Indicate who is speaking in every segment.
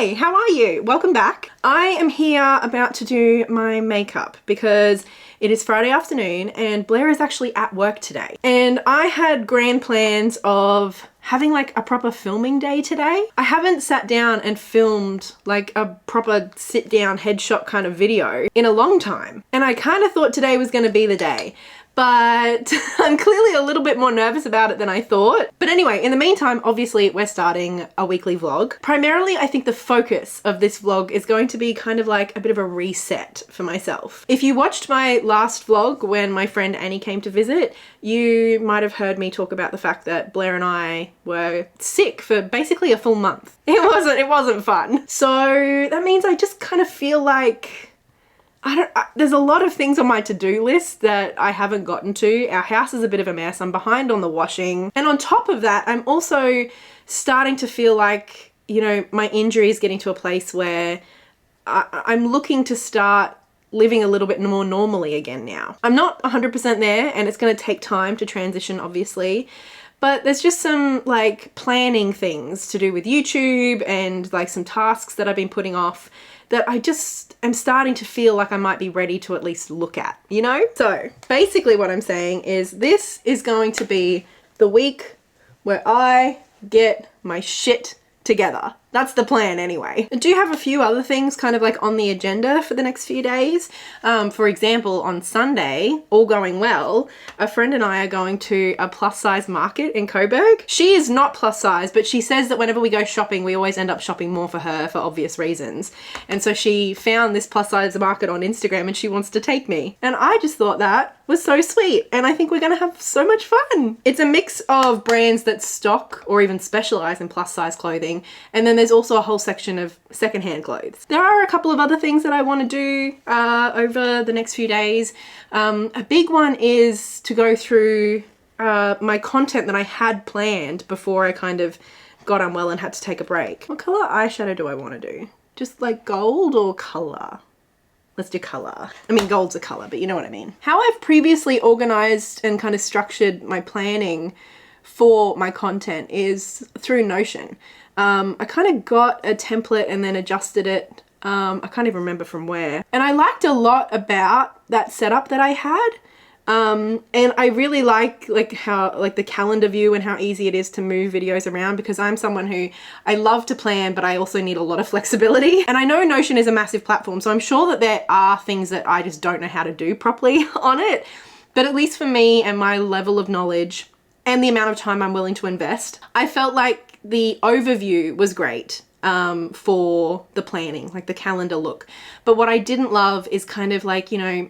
Speaker 1: Hi, how are you? Welcome back. I am here about to do my makeup because it is Friday afternoon and Blair is actually at work today. And I had grand plans of having like a proper filming day today. I haven't sat down and filmed like a proper sit down headshot kind of video in a long time. And I kind of thought today was going to be the day. But I'm clearly a little bit more nervous about it than I thought. But anyway, in the meantime, obviously we're starting a weekly vlog. Primarily, I think the focus of this vlog is going to be kind of like a bit of a reset for myself. If you watched my last vlog when my friend Annie came to visit, you might have heard me talk about the fact that Blair and I were sick for basically a full month. It wasn't fun. So that means I just kind of feel like there's a lot of things on my to-do list that I haven't gotten to. Our house is a bit of a mess. I'm behind on the washing. And on top of that, I'm also starting to feel like, you know, my injury is getting to a place where I'm looking to start living a little bit more normally again now. I'm not 100% there and it's going to take time to transition, obviously. But there's just some like planning things to do with YouTube and like some tasks that I've been putting off that I just am starting to feel like I might be ready to at least look at, you know? So basically what I'm saying is this is going to be the week where I get my shit together. That's the plan anyway. I do have a few other things kind of like on the agenda for the next few days. For example, on Sunday, all going well, a friend and I are going to a plus size market in Coburg. She is not plus size, but she says that whenever we go shopping, we always end up shopping more for her for obvious reasons. And so she found this plus size market on Instagram and she wants to take me. And I just thought that was so sweet. And I think we're gonna have so much fun. It's a mix of brands that stock or even specialize in plus size clothing. And then there's also a whole section of secondhand clothes. There are a couple of other things that I want to do over the next few days. A big one is to go through my content that I had planned before I kind of got unwell and had to take a break. What color eyeshadow do I want to do? Just like gold or color? Let's do color. I mean, gold's a color, but you know what I mean. How I've previously organized and kind of structured my planning for my content is through Notion. I kind of got a template and then adjusted it. I can't even remember from where. And I liked a lot about that setup that I had. And I really like how the calendar view and how easy it is to move videos around, because I'm someone who I love to plan, but I also need a lot of flexibility. And I know Notion is a massive platform, so I'm sure that there are things that I just don't know how to do properly on it. But at least for me and my level of knowledge and the amount of time I'm willing to invest, I felt like the overview was great for the planning, like the calendar look. But what I didn't love is kind of like, you know,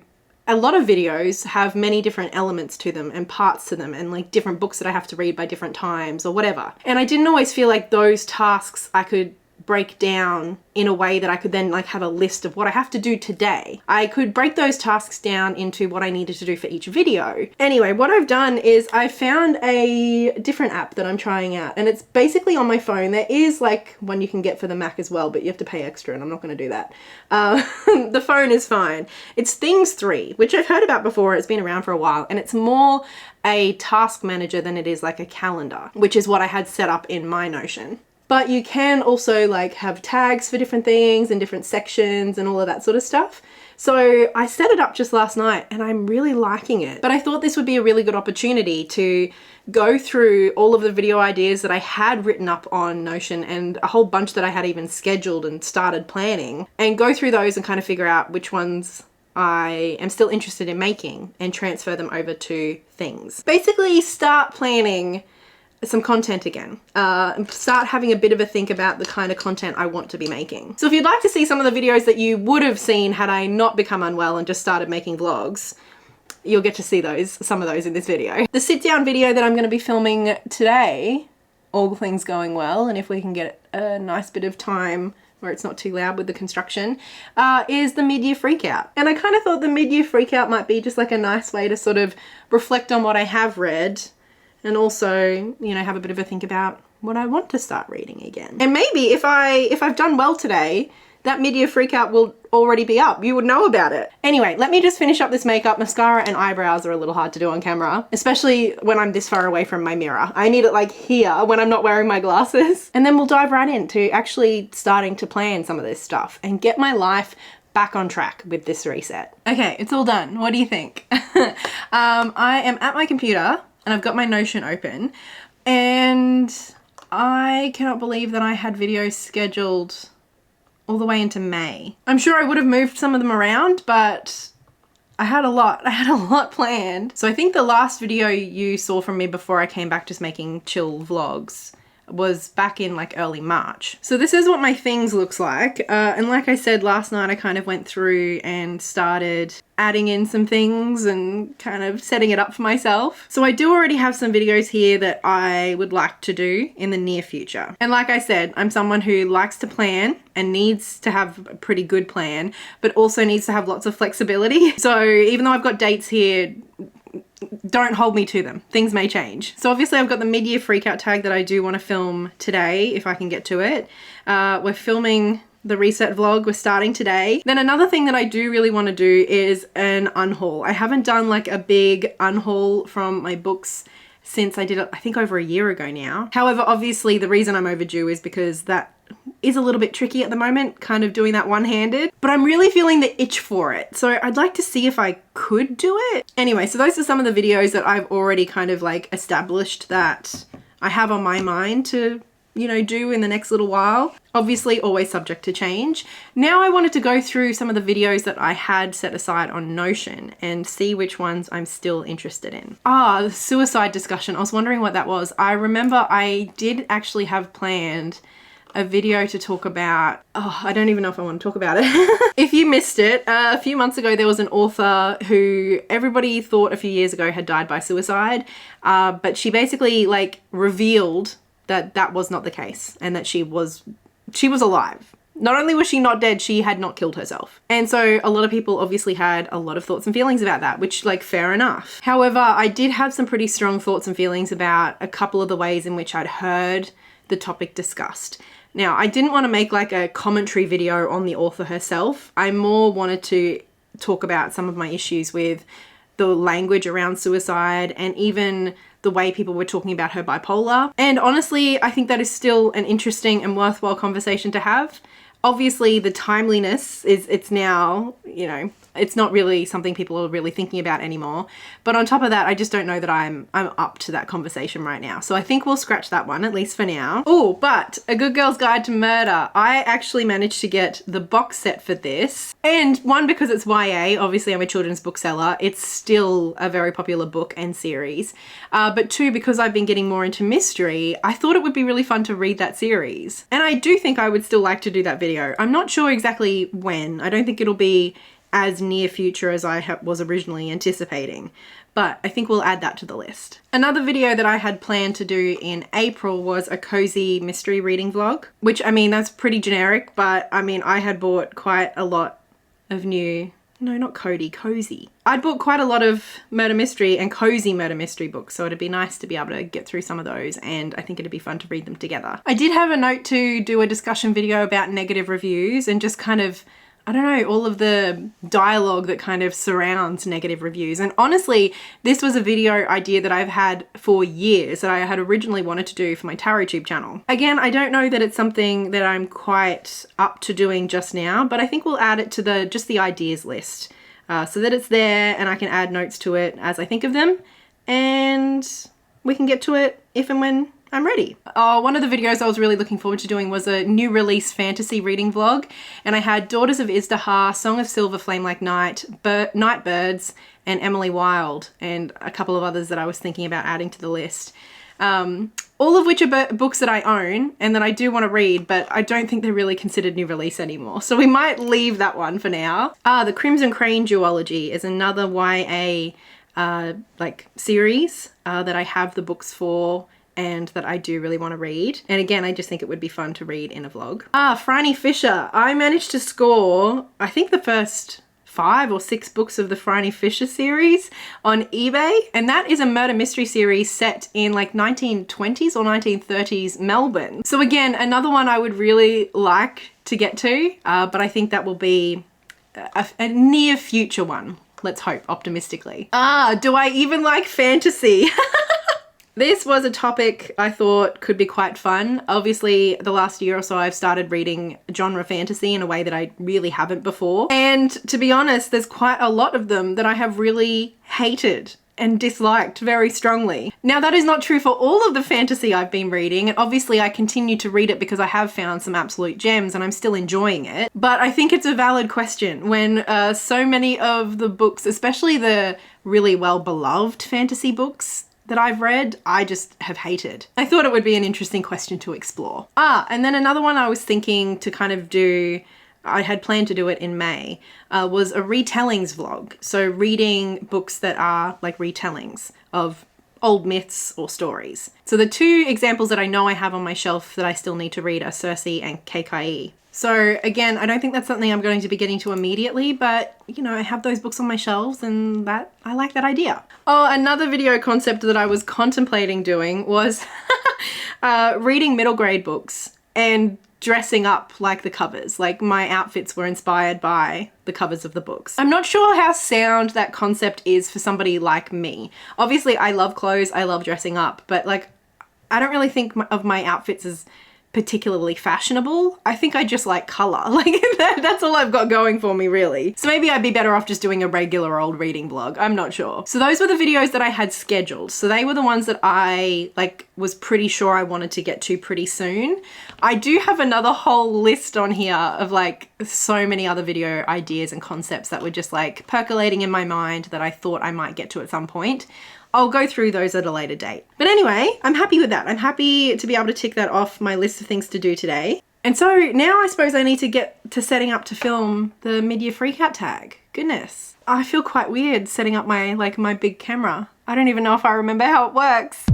Speaker 1: a lot of videos have many different elements to them and parts to them and like different books that I have to read by different times or whatever. And I didn't always feel like those tasks I could break down in a way that I could then like have a list of what I have to do today. I could break those tasks down into what I needed to do for each video. Anyway, what I've done is I found a different app that I'm trying out, and it's basically on my phone. There is like one you can get for the Mac as well, but you have to pay extra and I'm not going to do that. The phone is fine. It's Things 3, which I've heard about before. It's been around for a while, and it's more a task manager than it is like a calendar, which is what I had set up in my Notion. But you can also like have tags for different things and different sections and all of that sort of stuff. So I set it up just last night and I'm really liking it. But I thought this would be a really good opportunity to go through all of the video ideas that I had written up on Notion and a whole bunch that I had even scheduled and started planning, and go through those and kind of figure out which ones I am still interested in making and transfer them over to Things. Basically start planning some content again, and start having a bit of a think about the kind of content I want to be making. So if you'd like to see some of the videos that you would have seen had I not become unwell and just started making vlogs, you'll get to see some of those in this video. The sit down video that I'm going to be filming today, all things going well, and if we can get a nice bit of time where it's not too loud with the construction, is the mid-year freakout. And I kind of thought the mid-year freakout might be just like a nice way to sort of reflect on what I have read, and also, you know, have a bit of a think about what I want to start reading again. And maybe if I've done well today, that mid-year freakout will already be up. You would know about it. Anyway, let me just finish up this makeup. Mascara and eyebrows are a little hard to do on camera, especially when I'm this far away from my mirror. I need it like here when I'm not wearing my glasses. And then we'll dive right into actually starting to plan some of this stuff and get my life back on track with this reset. Okay, it's all done. What do you think? I am at my computer and I've got my Notion open, and I cannot believe that I had videos scheduled all the way into May. I'm sure I would have moved some of them around, but I had a lot planned. So I think the last video you saw from me before I came back just making chill vlogs was back in like early March. So this is what my things looks like. And like I said, last night I kind of went through and started adding in some things and kind of setting it up for myself. So I do already have some videos here that I would like to do in the near future. And like I said, I'm someone who likes to plan and needs to have a pretty good plan, but also needs to have lots of flexibility. So even though I've got dates here, don't hold me to them. Things may change. So obviously I've got the mid-year freakout tag that I do want to film today if I can get to it. We're filming the reset vlog. We're starting today. Then another thing that I do really want to do is an unhaul. I haven't done like a big unhaul from my books since I did it, I think, over a year ago now. However, obviously the reason I'm overdue is because that is a little bit tricky at the moment, kind of doing that one-handed, but I'm really feeling the itch for it. So I'd like to see if I could do it. Anyway, so those are some of the videos that I've already kind of like established that I have on my mind to, you know, do in the next little while. Obviously always subject to change. Now I wanted to go through some of the videos that I had set aside on Notion and see which ones I'm still interested in. The suicide discussion. I was wondering what that was. I remember I did actually have planned a video to talk about, I don't even know if I want to talk about it. If you missed it, a few months ago there was an author who everybody thought a few years ago had died by suicide, but she basically like revealed that that was not the case and that she was alive. Not only was she not dead, she had not killed herself. And so a lot of people obviously had a lot of thoughts and feelings about that, which, like, fair enough. However, I did have some pretty strong thoughts and feelings about a couple of the ways in which I'd heard the topic discussed. Now, I didn't want to make like a commentary video on the author herself. I more wanted to talk about some of my issues with the language around suicide and even the way people were talking about her bipolar. And honestly, I think that is still an interesting and worthwhile conversation to have. Obviously, the timeliness it's now, you know, it's not really something people are really thinking about anymore. But on top of that, I just don't know that I'm up to that conversation right now. So I think we'll scratch that one, at least for now. Oh, but A Good Girl's Guide to Murder. I actually managed to get the box set for this. And one, because it's YA, obviously I'm a children's bookseller. It's still a very popular book and series. But two, because I've been getting more into mystery, I thought it would be really fun to read that series. And I do think I would still like to do that video. I'm not sure exactly when. I don't think it'll be as near future as I was originally anticipating, but I think we'll add that to the list. Another video that I had planned to do in April was a cozy mystery reading vlog, which, I mean, that's pretty generic, but I mean, I had bought quite a lot of cozy. I'd bought quite a lot of murder mystery and cozy murder mystery books, so it'd be nice to be able to get through some of those, and I think it'd be fun to read them together. I did have a note to do a discussion video about negative reviews and just kind of, I don't know, all of the dialogue that kind of surrounds negative reviews. And honestly, this was a video idea that I've had for years that I had originally wanted to do for my TarotTube channel. Again, I don't know that it's something that I'm quite up to doing just now, but I think we'll add it to just the ideas list so that it's there and I can add notes to it as I think of them, and we can get to it if and when I'm ready. One of the videos I was really looking forward to doing was a new release fantasy reading vlog, and I had Daughters of Izdahar, Song of Silver Flame Like Night, Nightbirds, and Emily Wilde, and a couple of others that I was thinking about adding to the list. All of which are books that I own and that I do want to read, but I don't think they're really considered new release anymore. So we might leave that one for now. The Crimson Crane duology is another YA like series that I have the books for and that I do really want to read. And again, I just think it would be fun to read in a vlog. Franny Fisher. I managed to score, I think, the first 5 or 6 books of the Phryne Fisher series on eBay, and that is a murder mystery series set in like 1920s or 1930s Melbourne. So again, another one I would really like to get to, but I think that will be a near future one. Let's hope, optimistically. Do I even like fantasy? This was a topic I thought could be quite fun. Obviously, the last year or so I've started reading genre fantasy in a way that I really haven't before. And to be honest, there's quite a lot of them that I have really hated and disliked very strongly. Now, that is not true for all of the fantasy I've been reading, and obviously I continue to read it because I have found some absolute gems and I'm still enjoying it. But I think it's a valid question when so many of the books, especially the really well-beloved fantasy books that I've read, I just have hated. I thought it would be an interesting question to explore. And then another one I was thinking to kind of do, I had planned to do it in May, was a retellings vlog. So reading books that are like retellings of old myths or stories. So the 2 examples that I know I have on my shelf that I still need to read are Circe and Katey. So again, I don't think that's something I'm going to be getting to immediately, but you know, I have those books on my shelves and that I like that idea. Oh, another video concept that I was contemplating doing was reading middle grade books and dressing up like the covers. Like my outfits were inspired by the covers of the books. I'm not sure how sound that concept is for somebody like me. Obviously I love clothes, I love dressing up, but like I don't really think of my outfits as particularly fashionable. I think I just like color. Like that's all I've got going for me really. So maybe I'd be better off just doing a regular old reading vlog. I'm not sure. So those were the videos that I had scheduled. So they were the ones that I like was pretty sure I wanted to get to pretty soon. I do have another whole list on here of like so many other video ideas and concepts that were just like percolating in my mind that I thought I might get to at some point. I'll go through those at a later date. But anyway, I'm happy with that. I'm happy to be able to tick that off my list of things to do today. And so now I suppose I need to get to setting up to film the mid-year freakout tag. Goodness. I feel quite weird setting up my big camera. I don't even know if I remember how it works.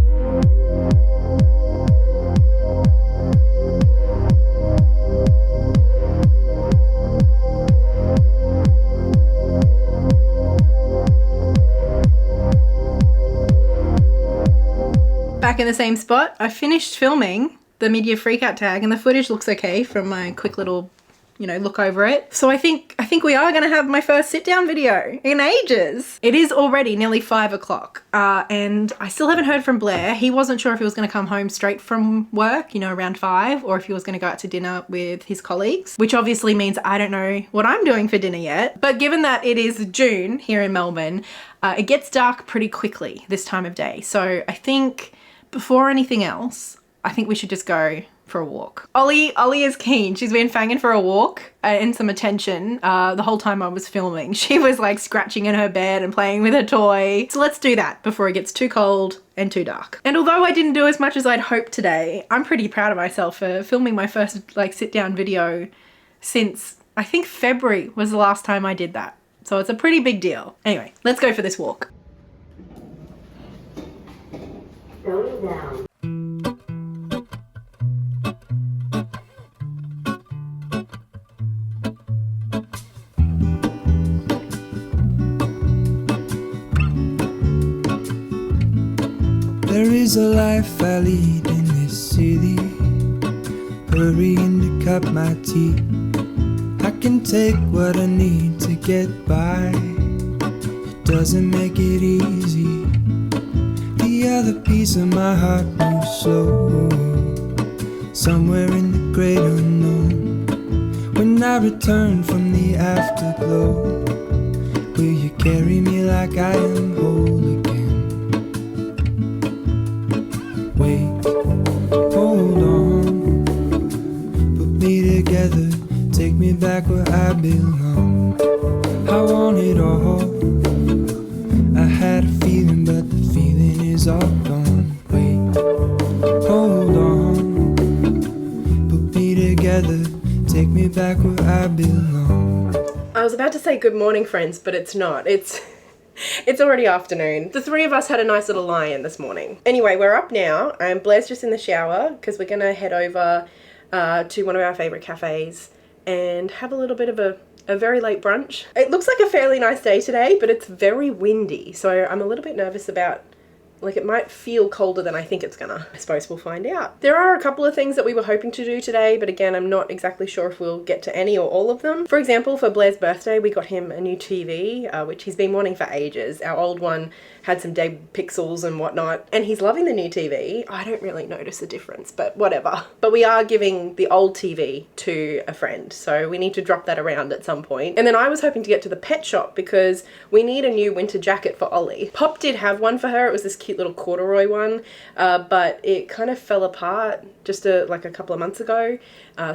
Speaker 1: Back in the same spot. I finished filming the mid-year freakout tag and the footage looks okay from my quick little, you know, look over it. So I think we are gonna have my first sit down video in ages. It is already nearly 5 o'clock and I still haven't heard from Blair. He wasn't sure if he was gonna come home straight from work, you know, around 5, or if he was gonna go out to dinner with his colleagues, which obviously means I don't know what I'm doing for dinner yet. But given that it is June here in Melbourne, it gets dark pretty quickly this time of day. So I think before anything else, I think we should just go for a walk. Ollie is keen. She's been fanging for a walk and some attention the whole time I was filming. She was like scratching in her bed and playing with her toy. So let's do that before it gets too cold and too dark. And although I didn't do as much as I'd hoped today, I'm pretty proud of myself for filming my first like sit down video since I think February was the last time I did that. So it's a pretty big deal. Anyway, let's go for this walk.
Speaker 2: Going down.
Speaker 3: There is a life I lead in this city, hurrying to cut my teeth. I can take what I need to get by. It doesn't make it easy. The other piece of my heart moves slow, somewhere in the great unknown. When I return from the afterglow, will you carry me like I am whole again? Wait, hold on, put me together, take me back where I belong. I want it all. I had a feeling, but the feeling is all gone. Wait, hold on, put me together, take me back where I belong.
Speaker 1: I was about to say good morning, friends, but it's not. It's already afternoon. The three of us had a nice little lie-in this morning. Anyway, we're up now and Blair's just in the shower because we're gonna head over to one of our favorite cafes and have a little bit of a a very late brunch. It looks like a fairly nice day today, but it's very windy, so I'm a little bit nervous about, like, it might feel colder than I think it's gonna. I suppose we'll find out. There are a couple of things that we were hoping to do today, but again, I'm not exactly sure if we'll get to any or all of them. For example, for Blair's birthday, we got him a new TV, which he's been wanting for ages. Our old one had some dead pixels and whatnot, and he's loving the new TV. I don't really notice a difference, but whatever. But we are giving the old TV to a friend, so we need to drop that around at some point. And then I was hoping to get to the pet shop because we need a new winter jacket for Ollie. Pop did have one for her. It was this cute little corduroy one, but it kind of fell apart just like a couple of months ago.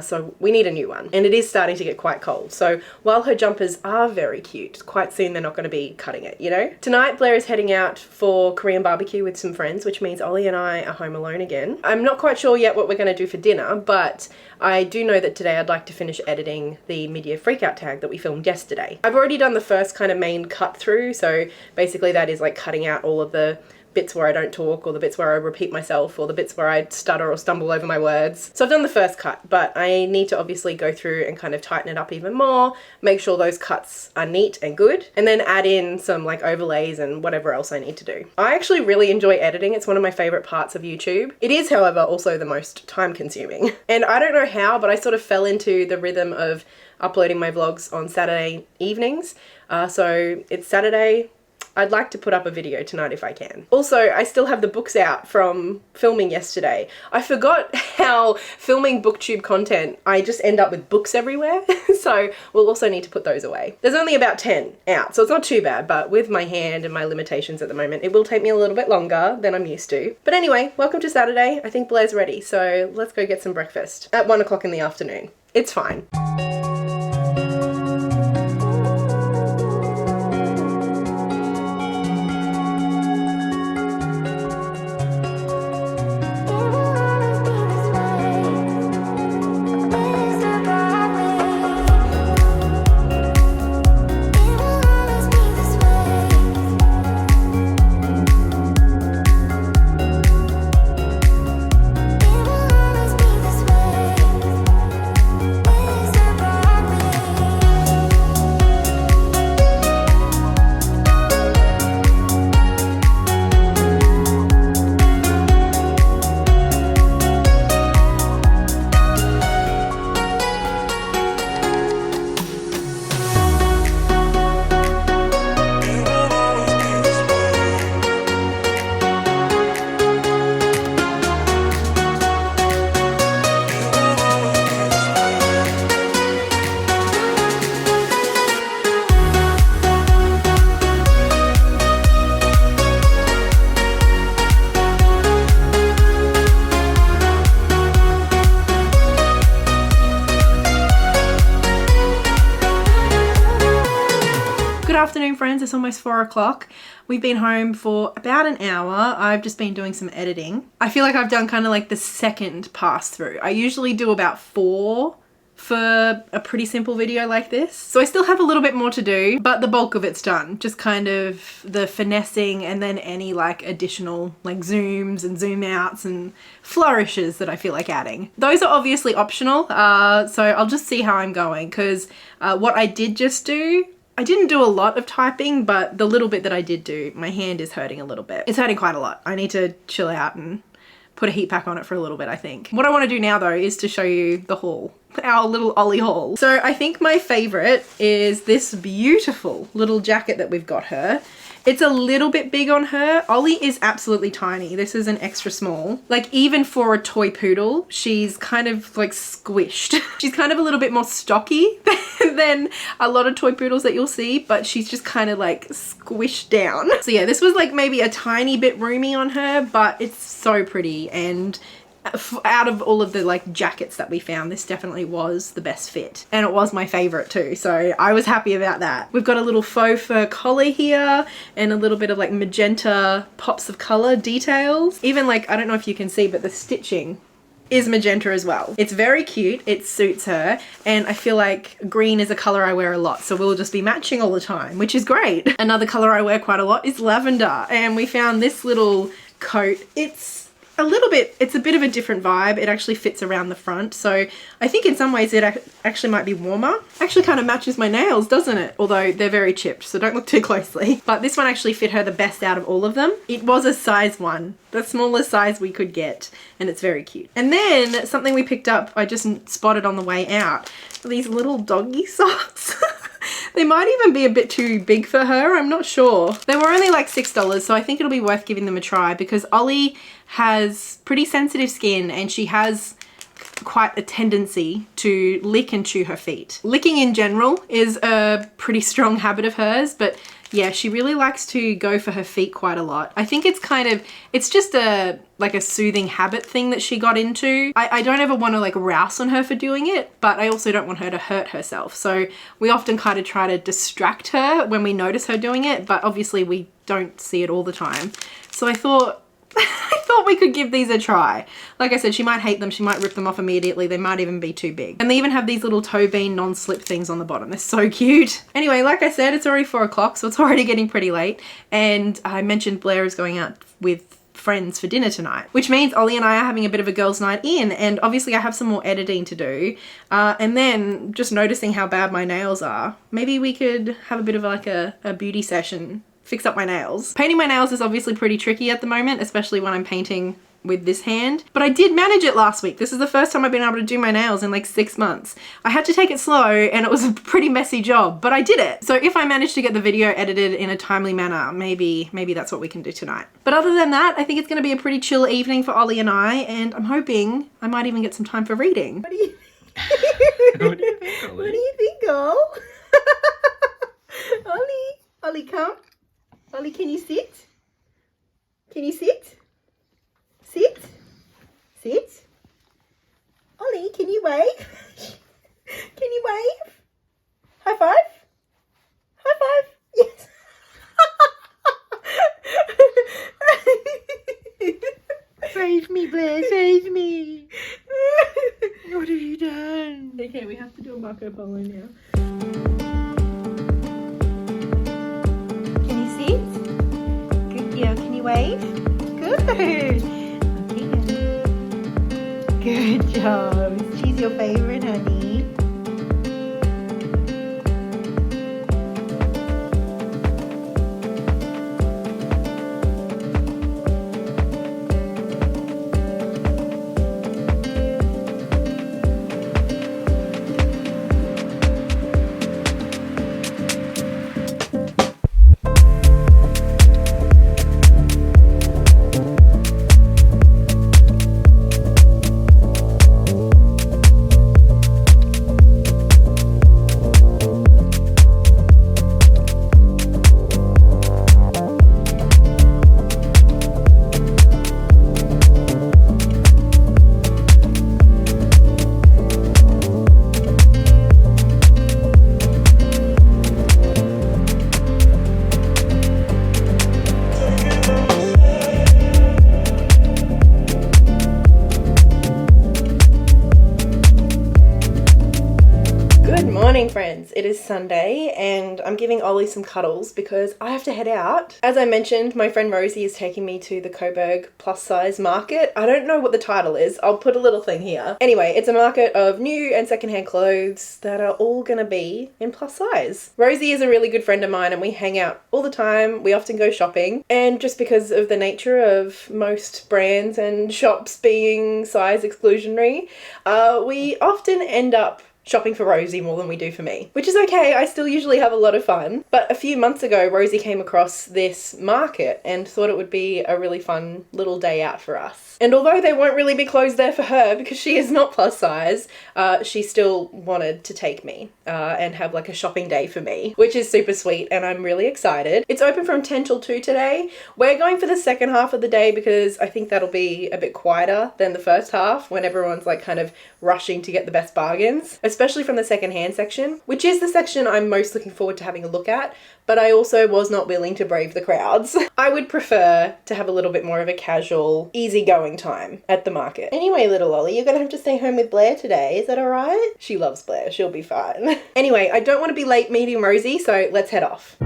Speaker 1: So we need a new one, and it is starting to get quite cold. So while her jumpers are very cute, quite soon they're not going to be cutting it, you know? Tonight, Blair is heading out for Korean barbecue with some friends, which means Ollie and I are home alone again. I'm not quite sure yet what we're going to do for dinner, but I do know that today I'd like to finish editing the mid-year freakout tag that we filmed yesterday. I've already done the first kind of main cut through, so basically that is like cutting out all of the bits where I don't talk, or the bits where I repeat myself, or the bits where I stutter or stumble over my words. So I've done the first cut, but I need to obviously go through and kind of tighten it up even more, make sure those cuts are neat and good, and then add in some like overlays and whatever else I need to do. I actually really enjoy editing. It's one of my favorite parts of YouTube. It is, however, also the most time consuming. And I don't know how, but I sort of fell into the rhythm of uploading my vlogs on Saturday evenings. So it's Saturday. I'd like to put up a video tonight if I can. Also, I still have the books out from filming yesterday. I forgot how filming BookTube content, I just end up with books everywhere. So we'll also need to put those away. There's only about 10 out, so it's not too bad, but with my hand and my limitations at the moment, it will take me a little bit longer than I'm used to. But anyway, welcome to Saturday. I think Blair's ready, so let's go get some breakfast at 1 o'clock in the afternoon. It's fine. Good afternoon, friends. It's almost 4 o'clock. We've been home for about an hour. I've just been doing some editing. I feel like I've done kind of like the second pass through. I usually do about 4 for a pretty simple video like this. So I still have a little bit more to do, but the bulk of it's done. Just kind of the finessing and then any like additional like zooms and zoom outs and flourishes that I feel like adding. Those are obviously optional, so I'll just see how I'm going, because what I did just do, I didn't do a lot of typing, but the little bit that I did do, my hand is hurting a little bit. It's hurting quite a lot. I need to chill out and put a heat pack on it for a little bit, I think. What I want to do now though is to show you the haul, our little Ollie haul. So I think my favorite is this beautiful little jacket that we've got her. It's a little bit big on her. Ollie is absolutely tiny. This is an extra small. Like, even for a toy poodle, she's kind of like squished. She's kind of a little bit more stocky than a lot of toy poodles that you'll see, but she's just kind of like squished down. So yeah, this was like maybe a tiny bit roomy on her, but it's so pretty. And out of all of the like jackets that we found, this definitely was the best fit, and it was my favorite too, so I was happy about that. We've got a little faux fur collar here and a little bit of like magenta pops of color details. Even like, I don't know if you can see, but the stitching is magenta as well. It's very cute, it suits her, and I feel like green is a color I wear a lot, so we'll just be matching all the time, which is great. Another color I wear quite a lot is lavender, and we found this little coat. It's a little bit, it's a bit of a different vibe. It actually fits around the front. So I think in some ways it actually might be warmer. Actually kind of matches my nails, doesn't it? Although they're very chipped, so don't look too closely. But this one actually fit her the best out of all of them. It was a size 1, the smallest size we could get, and it's very cute. And then something we picked up, I just spotted on the way out, these little doggy socks. They might even be a bit too big for her, I'm not sure. They were only like $6, so I think it'll be worth giving them a try because Ollie has pretty sensitive skin and she has quite a tendency to lick and chew her feet. Licking in general is a pretty strong habit of hers, but yeah, she really likes to go for her feet quite a lot. I think it's just like a soothing habit thing that she got into. I don't ever want to like rouse on her for doing it, but I also don't want her to hurt herself. So we often kind of try to distract her when we notice her doing it, but obviously we don't see it all the time. So I thought we could give these a try. Like I said, she might hate them. She might rip them off immediately. They might even be too big. And they even have these little toe bean non-slip things on the bottom. They're so cute. Anyway, like I said, it's already 4 o'clock, so it's already getting pretty late. And I mentioned Blair is going out with friends for dinner tonight, which means Ollie and I are having a bit of a girls' night in, and obviously I have some more editing to do. And then just noticing how bad my nails are, maybe we could have a bit of like a beauty session, fix up my nails. Painting my nails is obviously pretty tricky at the moment, especially when I'm painting with this hand, but I did manage it last week. This is the first time I've been able to do my nails in like 6 months. I had to take it slow and it was a pretty messy job, but I did it. So if I manage to get the video edited in a timely manner, maybe that's what we can do tonight. But other than that, I think it's gonna be a pretty chill evening for Ollie and I, and I'm hoping I might even get some time for reading. What do you What do you think, Ollie? What do you think, Ol? Ollie, come. Ollie, can you sit? Can you sit? Sit? Sit? Ollie, can you wave? Can you wave? High five? High five? Yes. Save me, Blair, save me. What have you done? Okay, we have to do a Marco Polo now. Can you sit? Good girl, can you wave? Good. Good job. She's your favorite, honey. Friends, it is Sunday and I'm giving Ollie some cuddles because I have to head out. As I mentioned, my friend Rosie is taking me to the Coburg plus size market. I don't know what the title is. I'll put a little thing here. Anyway, it's a market of new and secondhand clothes that are all gonna be in plus size. Rosie is a really good friend of mine and we hang out all the time. We often go shopping, and just because of the nature of most brands and shops being size exclusionary, we often end up shopping for Rosie more than we do for me, which is okay. I still usually have a lot of fun. But a few months ago, Rosie came across this market and thought it would be a really fun little day out for us. And although there won't really be clothes there for her because she is not plus size, she still wanted to take me and have like a shopping day for me, which is super sweet and I'm really excited. It's open from 10 till 2 today. We're going for the second half of the day because I think that'll be a bit quieter than the first half when everyone's like kind of rushing to get the best bargains, especially from the secondhand section, which is the section I'm most looking forward to having a look at, but I also was not willing to brave the crowds. I would prefer to have a little bit more of a casual, easygoing time at the market. Anyway, little Ollie, you're gonna have to stay home with Blair today, is that alright? She loves Blair, she'll be fine. Anyway, I don't want to be late meeting Rosie, so let's head off.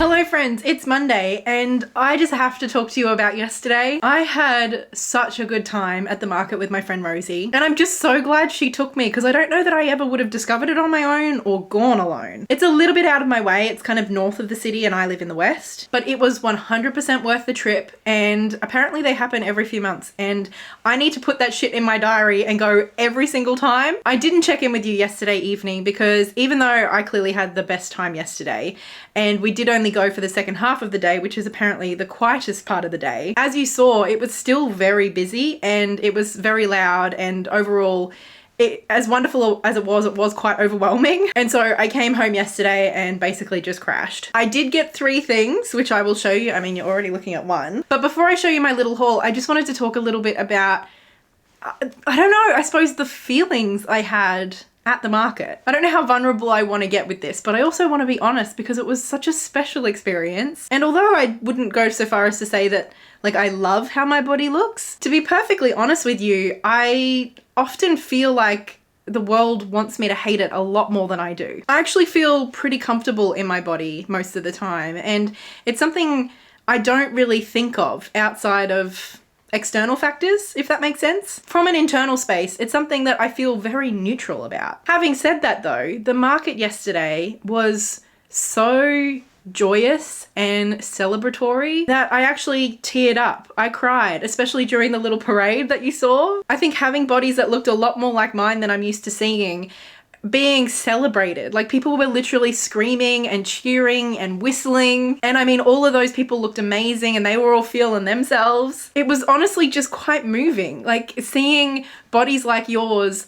Speaker 1: Hello friends, it's Monday and I just have to talk to you about yesterday. I had such a good time at the market with my friend Rosie and I'm just so glad she took me because I don't know that I ever would have discovered it on my own or gone alone. It's a little bit out of my way, it's kind of north of the city and I live in the west, but it was 100% worth the trip and apparently they happen every few months and I need to put that shit in my diary and go every single time. I didn't check in with you yesterday evening because even though I clearly had the best time yesterday and we did only go for the second half of the day, which is apparently the quietest part of the day. As you saw, it was still very busy and it was very loud and overall, as wonderful as it was quite overwhelming. And so I came home yesterday and basically just crashed. I did get 3 things, which I will show you. I mean, you're already looking at one. But before I show you my little haul, I just wanted to talk a little bit about, I don't know, I suppose the feelings I had at the market. I don't know how vulnerable I want to get with this, but I also want to be honest because it was such a special experience. And although I wouldn't go so far as to say that like I love how my body looks, to be perfectly honest with you, I often feel like the world wants me to hate it a lot more than I do. I actually feel pretty comfortable in my body most of the time, and it's something I don't really think of outside of external factors, if that makes sense. From an internal space, it's something that I feel very neutral about. Having said that though, the market yesterday was so joyous and celebratory that I actually teared up. I cried, especially during the little parade that you saw. I think having bodies that looked a lot more like mine than I'm used to seeing being celebrated. Like people were literally screaming and cheering and whistling. And I mean, all of those people looked amazing and they were all feeling themselves. It was honestly just quite moving. Like seeing bodies like yours,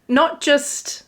Speaker 1: not just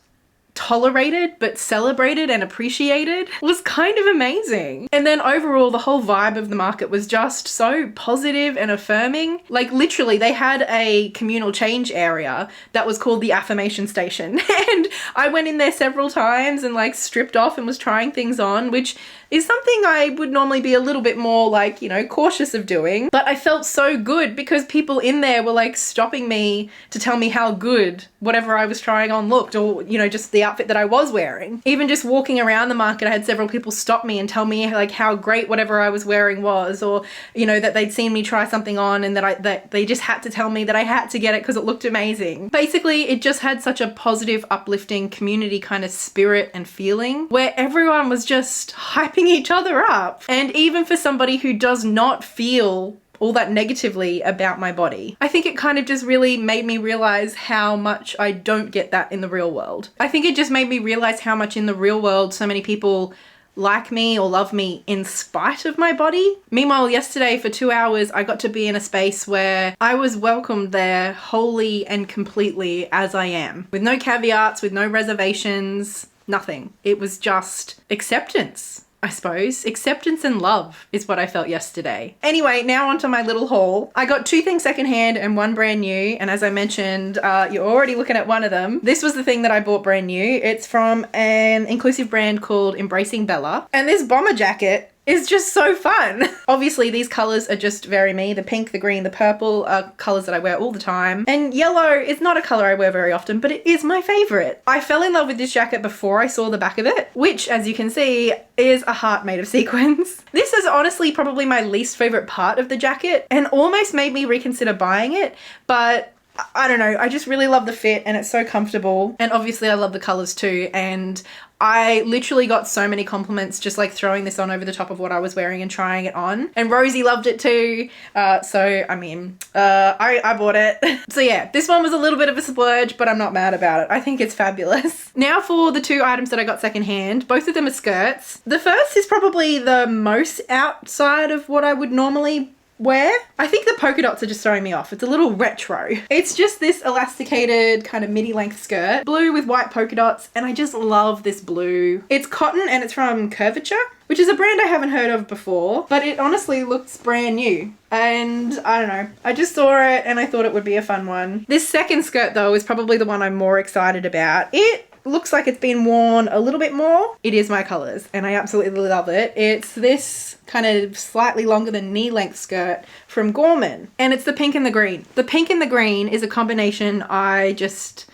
Speaker 1: tolerated, but celebrated and appreciated was kind of amazing. And then overall, the whole vibe of the market was just so positive and affirming. Like literally they had a communal change area that was called the affirmation station. And I went in there several times and like stripped off and was trying things on, which is something I would normally be a little bit more like, you know, cautious of doing. But I felt so good because people in there were like stopping me to tell me how good whatever I was trying on looked, or, you know, just the outfit that I was wearing. Even just walking around the market, I had several people stop me and tell me like how great whatever I was wearing was, or, you know, that they'd seen me try something on and that they just had to tell me that I had to get it because it looked amazing. Basically, it just had such a positive, uplifting community kind of spirit and feeling where everyone was just hyping each other up. And even for somebody who does not feel all that negatively about my body, I think it kind of just really made me realize how much I don't get that in the real world. I think it just made me realize how much in the real world so many people like me or love me in spite of my body. Meanwhile, yesterday for 2 hours, I got to be in a space where I was welcomed there wholly and completely as I am, with no caveats, with no reservations, nothing. It was just acceptance. I suppose. Acceptance and love is what I felt yesterday. Anyway, now onto my little haul. I got 2 things secondhand and 1 brand new. And as I mentioned, you're already looking at one of them. This was the thing that I bought brand new. It's from an inclusive brand called Embracing Bella. And this bomber jacket is just so fun. Obviously, these colors are just very me. The pink, the green, the purple are colors that I wear all the time. And yellow is not a color I wear very often, but it is my favorite. I fell in love with this jacket before I saw the back of it, which, as you can see, is a heart made of sequins. This is honestly probably my least favorite part of the jacket and almost made me reconsider buying it, but I don't know, I just really love the fit and it's so comfortable. And obviously I love the colors too. And I literally got so many compliments just like throwing this on over the top of what I was wearing and trying it on. And Rosie loved it too. So, I mean, I bought it. So yeah, this one was a little bit of a splurge, but I'm not mad about it. I think it's fabulous. Now for the 2 items that I got secondhand. Both of them are skirts. The first is probably the most outside of what I would normally wear. I think the polka dots are just throwing me off. It's a little retro. It's just this elasticated kind of midi length skirt, blue with white polka dots, and I just love this blue. It's cotton and it's from Curvature, which is a brand I haven't heard of before, but it honestly looks brand new. And I don't know, I just saw it and I thought it would be a fun one. This second skirt though is probably the one I'm more excited about. It looks like it's been worn a little bit more. It is my colors and I absolutely love it. It's this kind of slightly longer than knee length skirt from Gorman, and it's the pink and the green. The pink and the green is a combination I just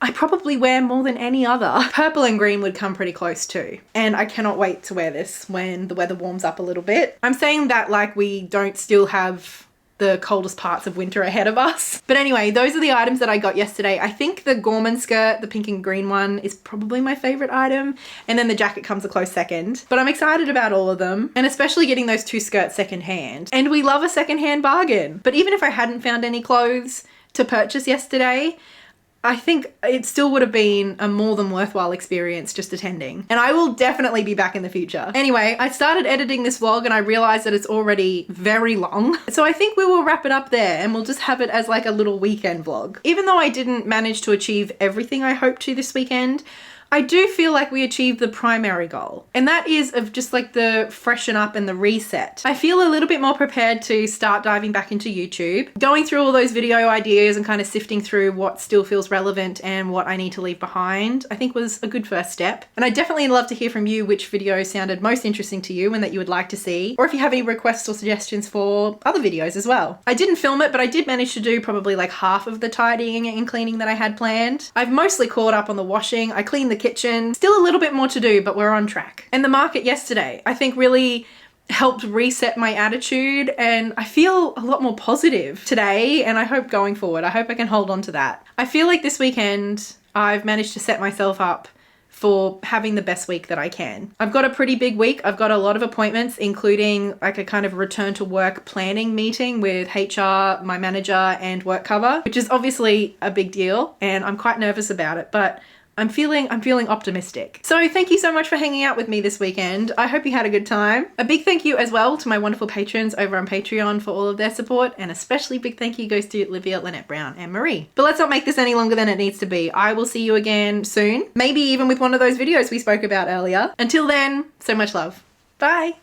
Speaker 1: I probably wear more than any other. Purple and green would come pretty close too. And I cannot wait to wear this when the weather warms up a little bit. I'm saying that like we don't still have the coldest parts of winter ahead of us. But anyway, those are the items that I got yesterday. I think the Gorman skirt, the pink and green one, is probably my favorite item. And then the jacket comes a close second. But I'm excited about all of them, and especially getting those 2 skirts secondhand. And we love a secondhand bargain. But even if I hadn't found any clothes to purchase yesterday, I think it still would have been a more than worthwhile experience just attending. And I will definitely be back in the future. Anyway, I started editing this vlog and I realized that it's already very long. So I think we will wrap it up there and we'll just have it as like a little weekend vlog. Even though I didn't manage to achieve everything I hoped to this weekend, I do feel like we achieved the primary goal, and that is of just like the freshen up and the reset. I feel a little bit more prepared to start diving back into YouTube, going through all those video ideas and kind of sifting through what still feels relevant and what I need to leave behind, I think was a good first step. And I definitely love to hear from you which video sounded most interesting to you and that you would like to see, or if you have any requests or suggestions for other videos as well. I didn't film it, but I did manage to do probably like half of the tidying and cleaning that I had planned. I've mostly caught up on the washing. I cleaned the kitchen. Still a little bit more to do, but we're on track. And the market yesterday, I think really helped reset my attitude, and I feel a lot more positive today, and I hope going forward, I hope I can hold on to that. I feel like this weekend I've managed to set myself up for having the best week that I can. I've got a pretty big week. I've got a lot of appointments, including like a kind of return to work planning meeting with HR, my manager, and work cover, which is obviously a big deal, and I'm quite nervous about it, but I'm feeling optimistic. So thank you so much for hanging out with me this weekend. I hope you had a good time. A big thank you as well to my wonderful patrons over on Patreon for all of their support, and especially big thank you goes to Olivia, Lynette Brown, and Marie. But let's not make this any longer than it needs to be. I will see you again soon, maybe even with one of those videos we spoke about earlier. Until then, so much love. Bye.